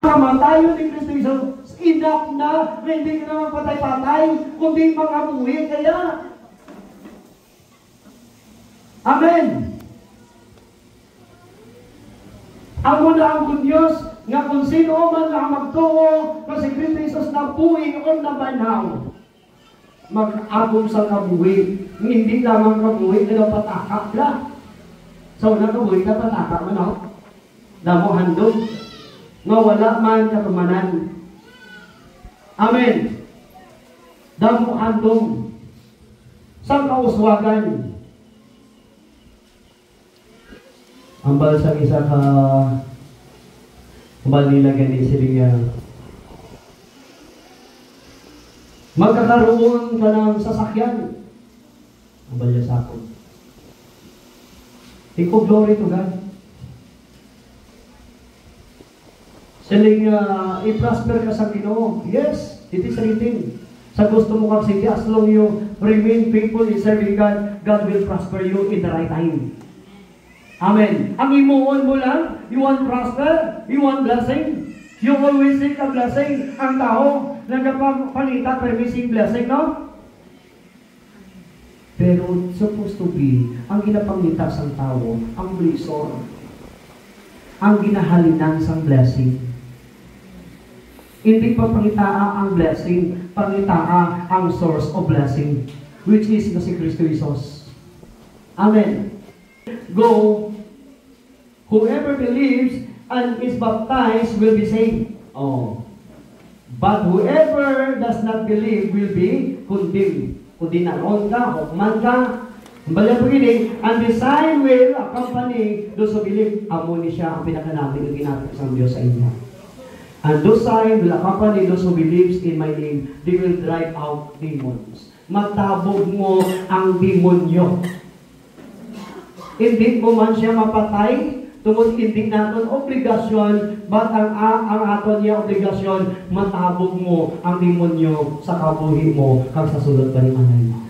Kamatayo ni Kristo Jesus, enough na hindi ka naman patay-patay, kundi mga buhi kaya. Amen. Ang muna ang good news, nga kung sino man na magtuo, kasi Kristo Jesus na buhi o na banaw, mag-agom sa kabuhi. Hindi lamang kabuhi, pero patakak na. So, nakabuhi na patakak man ako. Damo handog. Nga wala man katumanan. Amen. Damo handog. Sa kauswagan. Ang balsang isa ka bal nila gani sila magkakaroon ka ng sasakyan. Ang balya sa ako. Iko glory to God. Siling i-prosper ka sa Ginoo. Yes, it is written. Sa gusto mo kang sige, as long you remain faithful in serving God, God will prosper you in the right time. Amen. Ang imuon mo lang, you want prosper, you want blessing. You always seek a blessing. Ang tao, nagpapalita permissive blessing, no? Pero supposed to be, ang ginapangita sa tao, ang blessor. Ang ginahalinan sa blessing. Hindi pa pangitaa ang blessing, pangitaa ang source of blessing, which is na si Kristo Jesus. Amen. Go, whoever believes and is baptized will be saved. Oh. But whoever does not believe will be condemned. Kung di naroon ka, hukman ka, Balang pagini, and the sign will accompany those who believe. Amo ni siya ang pinakanabi ng ginapit sa Diyos sa inyo. And those signs will accompany those who believes in my name. They will drive out demons. Matabog mo ang demonyo. Hindi mo man siya mapatay, tungod hindi natin obligasyon, but ang aton niya obligasyon, matabog mo ang demonyo sa kabuhi mo kang sa sulod pa ni manay mo.